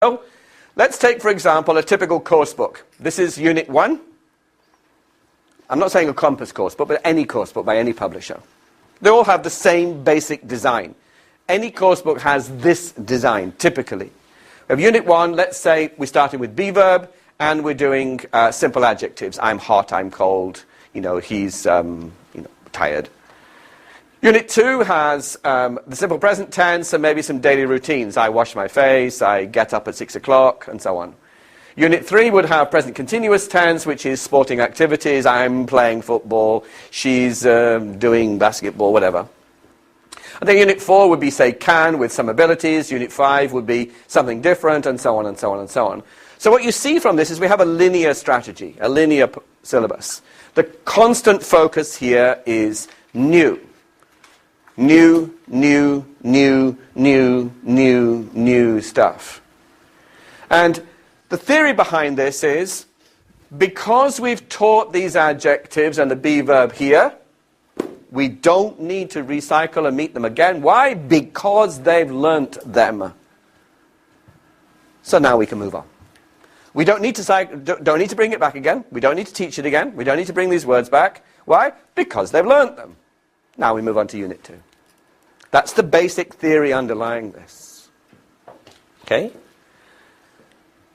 So, let's take, for example, a typical course book. This is Unit 1. I'm not saying a Compass course book, but any course book by any publisher. They all have the same basic design. Any course book has this design, typically. We have Unit 1, let's say we're starting with be verb, and we're doing simple adjectives. I'm hot, I'm cold, he's tired. Unit 2 has the simple present tense and maybe some daily routines. I wash my face, I get up at 6 o'clock, and so on. Unit 3 would have present continuous tense, which is sporting activities. I'm playing football, she's doing basketball, whatever. And then Unit 4 would be, say, can with some abilities. Unit 5 would be something different, and so on, and so on, and so on. So what you see from this is we have a linear strategy, a linear syllabus. The constant focus here is new. New, new, new, new, new, new stuff. And the theory behind this is, because we've taught these adjectives and the be verb here, we don't need to recycle and meet them again. Why? Because they've learnt them. So now we can move on. We don't need to bring it back again. We don't need to teach it again. We don't need to bring these words back. Why? Because they've learnt them. Now we move on to Unit 2. That's the basic theory underlying this. Okay?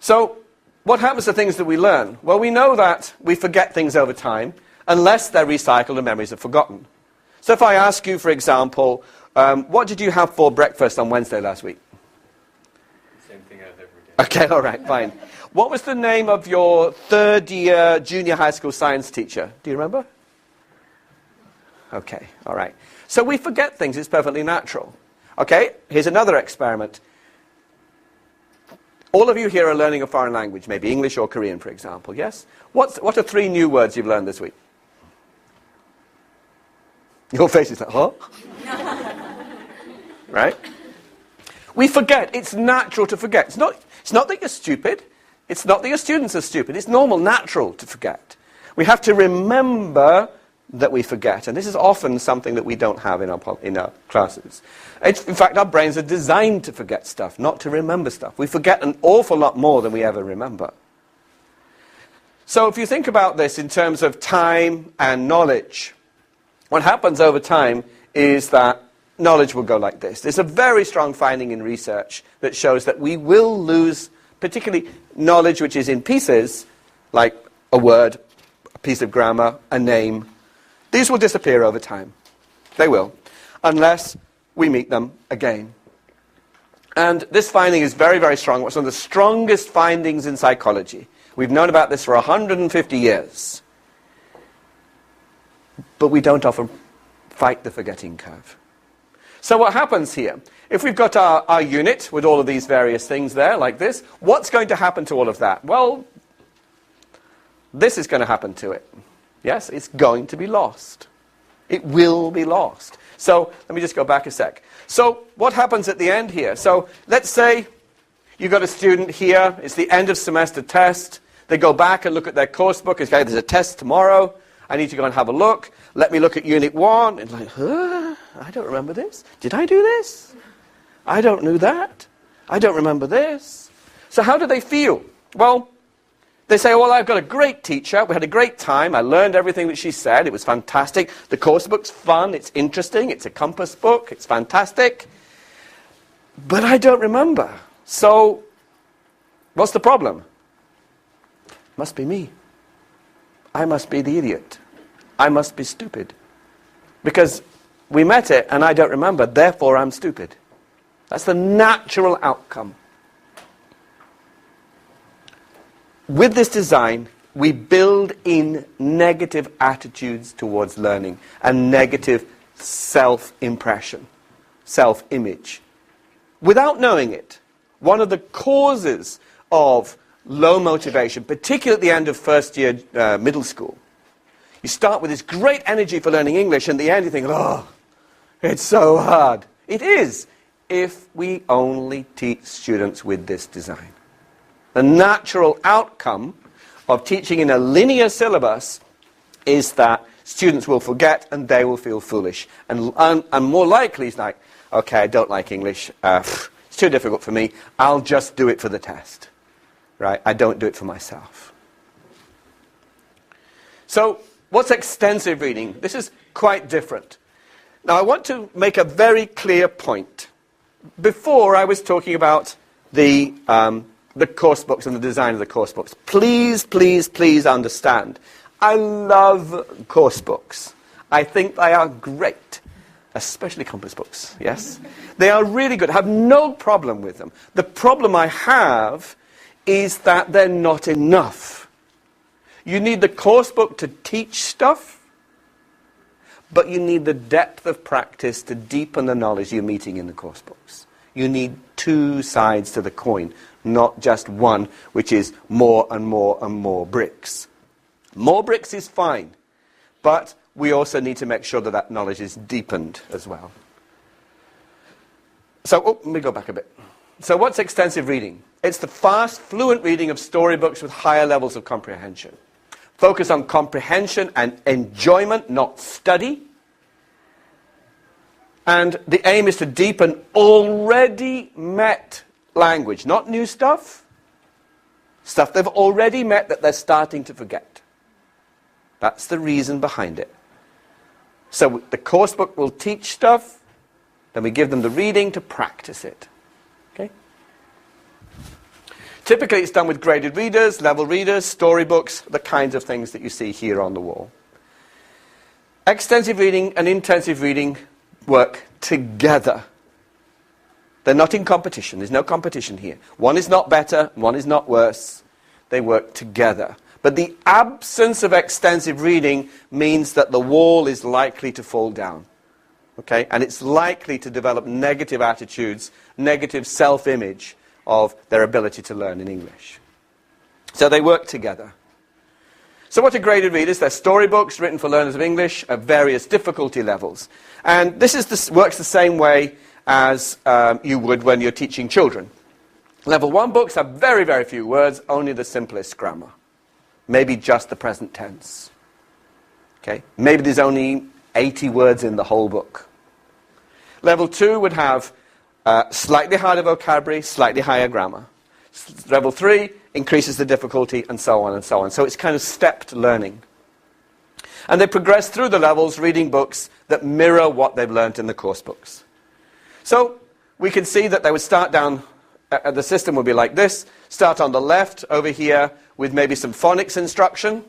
So, what happens to things that we learn? Well, we know that we forget things over time unless they're recycled and memories are forgotten. So if I ask you, for example, what did you have for breakfast on Wednesday last week? Same thing as every day. Okay, all right, fine. What was the name of your third-year junior high school science teacher? Do you remember? Okay, all right. So we forget things. It's perfectly natural. Okay, here's another experiment. All of you here are learning a foreign language, maybe English or Korean, for example, yes? What are 3 new words you've learned this week? Your face is like, huh? Right? We forget. It's natural to forget. It's not that you're stupid. It's not that your students are stupid. It's normal, natural to forget. We have to remember that we forget. And this is often something that we don't have in our classes. In fact, our brains are designed to forget stuff, not to remember stuff. We forget an awful lot more than we ever remember. So if you think about this in terms of time and knowledge, what happens over time is that knowledge will go like this. There's a very strong finding in research that shows that we will lose, particularly knowledge which is in pieces, like a word, a piece of grammar, a name. These will disappear over time. They will, unless we meet them again. And this finding is very, very strong. It's one of the strongest findings in psychology. We've known about this for 150 years. But we don't often fight the forgetting curve. So what happens here? If we've got our unit with all of these various things there, like this, what's going to happen to all of that? Well, this is going to happen to it. Yes, it's going to be lost. It will be lost. So let me just go back a sec. So what happens at the end here? So let's say you've got a student here. It's the end of semester test. They go back and look at their course book. Okay, there's a test tomorrow. I need to go and have a look. Let me look at Unit 1. It's like, I don't remember this. Did I do this? I don't know that. I don't remember this. So how do they feel? Well, they say, well, I've got a great teacher. We had a great time. I learned everything that she said. It was fantastic. The course book's fun. It's interesting. It's a Compass book. It's fantastic. But I don't remember. So what's the problem? Must be me. I must be the idiot. I must be stupid. Because we met it and I don't remember, therefore I'm stupid. That's the natural outcome. With this design, we build in negative attitudes towards learning and negative self-impression, self-image. Without knowing it, one of the causes of low motivation, particularly at the end of first year middle school. You start with this great energy for learning English, and at the end you think, oh, it's so hard. It is, if we only teach students with this design. The natural outcome of teaching in a linear syllabus is that students will forget and they will feel foolish. And more likely it's like, okay, I don't like English. It's It's too difficult for me. I'll just do it for the test. Right? I don't do it for myself. So, what's extensive reading? This is quite different. Now, I want to make a very clear point. Before, I was talking about the course books and the design of the course books. Please, please, please understand. I love course books. I think they are great, especially compass books, yes? They are really good. I have no problem with them. The problem I have is that they're not enough. You need the course book to teach stuff, but you need the depth of practice to deepen the knowledge you're meeting in the course books. You need two sides to the coin, not just one, which is more and more and more bricks. More bricks is fine, but we also need to make sure that that knowledge is deepened as well. So, let me go back a bit. So what's extensive reading? It's the fast, fluent reading of storybooks with higher levels of comprehension. Focus on comprehension and enjoyment, not study. And the aim is to deepen already met language, not new stuff. Stuff they've already met that they're starting to forget. That's the reason behind it. So the course book will teach stuff, then we give them the reading to practice it. Okay? Typically it's done with graded readers, level readers, storybooks, the kinds of things that you see here on the wall. Extensive reading and intensive reading work together. They're not in competition. There's no competition here. One is not better, one is not worse. They work together. But the absence of extensive reading means that the wall is likely to fall down. Okay? And it's likely to develop negative attitudes, negative self-image of their ability to learn in English. So they work together. So what are graded readers? They're storybooks written for learners of English at various difficulty levels. And this works the same way as you would when you're teaching children. Level 1 books have very, very few words, only the simplest grammar. Maybe just the present tense. Okay? Maybe there's only 80 words in the whole book. Level 2 would have slightly harder vocabulary, slightly higher grammar. Level 3 increases the difficulty, and so on and so on. So it's kind of stepped learning. And they progress through the levels reading books that mirror what they've learnt in the course books. So we can see that they would start down, the system would be like this. Start on the left over here with maybe some phonics instruction,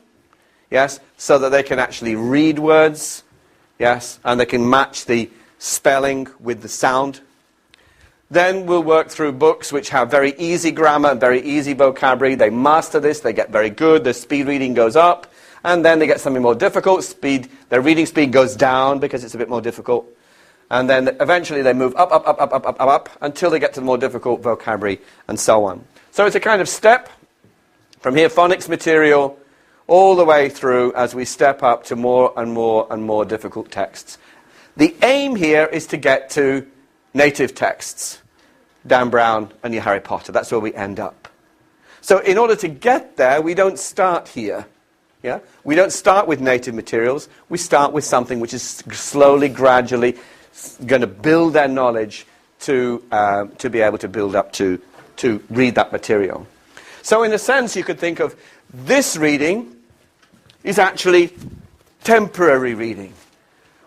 yes, so that they can actually read words, yes, and they can match the spelling with the sound. Then we'll work through books which have very easy grammar and very easy vocabulary. They master this, they get very good, their speed reading goes up, and then they get something more difficult. Their reading speed goes down because it's a bit more difficult. And then eventually they move up, until they get to the more difficult vocabulary, and so on. So it's a kind of step from here, phonics material, all the way through as we step up to more and more and more difficult texts. The aim here is to get to native texts, Dan Brown and your Harry Potter. That's where we end up. So in order to get there, we don't start here. Yeah? We don't start with native materials. We start with something which is slowly, gradually going to build their knowledge to be able to build up to read that material. So in a sense, you could think of this reading is actually temporary reading.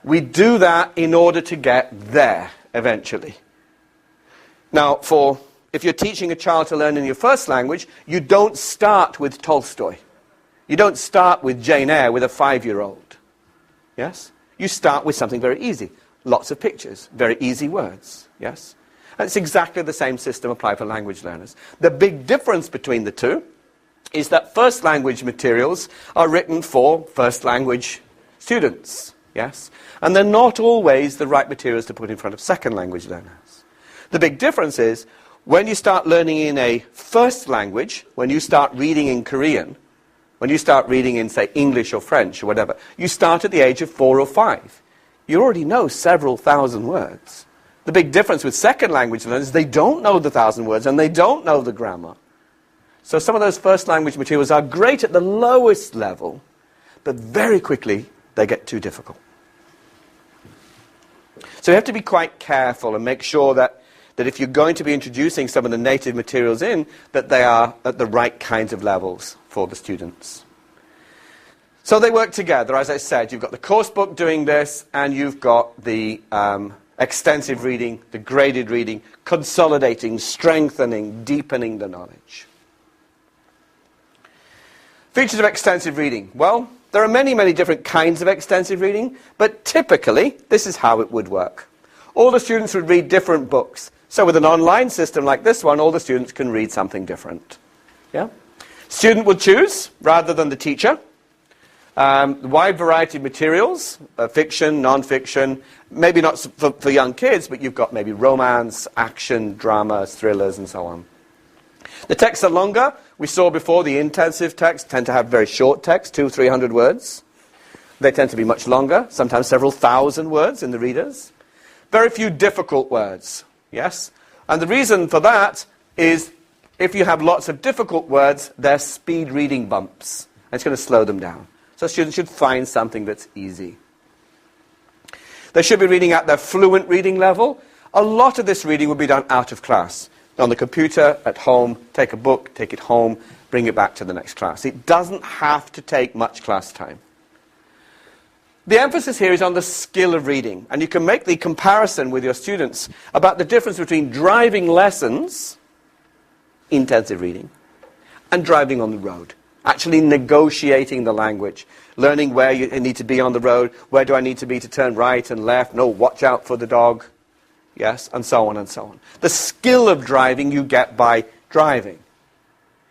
We do that in order to get there eventually. Now, if you're teaching a child to learn in your first language, you don't start with Tolstoy. You don't start with Jane Eyre with a 5-year-old. Yes? You start with something very easy. Lots of pictures, very easy words. Yes? And it's exactly the same system applied for language learners. The big difference between the two is that first language materials are written for first language students. Yes? And they're not always the right materials to put in front of second language learners. The big difference is when you start learning in a first language, when you start reading in Korean, when you start reading in, say, English or French or whatever, you start at the age of 4 or 5. You already know several thousand words. The big difference with second language learners is they don't know the 1,000 words and they don't know the grammar. So some of those first language materials are great at the lowest level, but very quickly they get too difficult. So you have to be quite careful and make sure that that if you're going to be introducing some of the native materials in, that they are at the right kinds of levels for the students. So they work together, as I said. You've got the course book doing this, and you've got the extensive reading, the graded reading, consolidating, strengthening, deepening the knowledge. Features of extensive reading. Well, there are many, many different kinds of extensive reading, but typically, this is how it would work. All the students would read different books. So with an online system like this one, all the students can read something different. Yeah? Student will choose, rather than the teacher. Wide variety of materials, fiction, non-fiction, maybe not for young kids, but you've got maybe romance, action, dramas, thrillers, and so on. The texts are longer. We saw before the intensive texts tend to have very short text, 200-300 words. They tend to be much longer, sometimes several thousand words in the readers. Very few difficult words, yes? And the reason for that is if you have lots of difficult words, they're speed reading bumps. And it's going to slow them down. So students should find something that's easy. They should be reading at their fluent reading level. A lot of this reading will be done out of class. On the computer, at home, take a book, take it home, bring it back to the next class. It doesn't have to take much class time. The emphasis here is on the skill of reading. And you can make the comparison with your students about the difference between driving lessons, intensive reading, and driving on the road. Actually negotiating the language, learning where you need to be on the road, where do I need to be to turn right and left, no, watch out for the dog, yes, and so on and so on. The skill of driving you get by driving.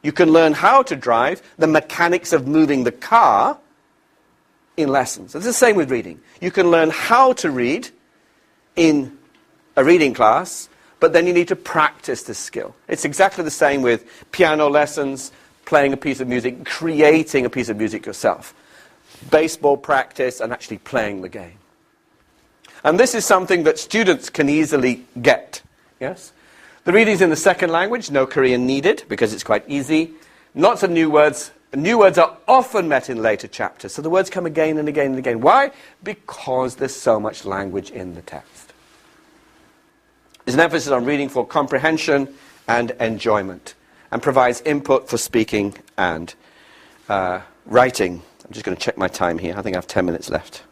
You can learn how to drive, the mechanics of moving the car in lessons. It's the same with reading. You can learn how to read in a reading class, but then you need to practice this skill. It's exactly the same with piano lessons, playing a piece of music, creating a piece of music yourself. Baseball practice and actually playing the game. And this is something that students can easily get. Yes? The reading's in the second language, no Korean needed, because it's quite easy. Lots of new words. New words are often met in later chapters, so the words come again and again and again. Why? Because there's so much language in the text. There's an emphasis on reading for comprehension and enjoyment, and provides input for speaking and writing. I'm just going to check my time here. I think I have 10 minutes left.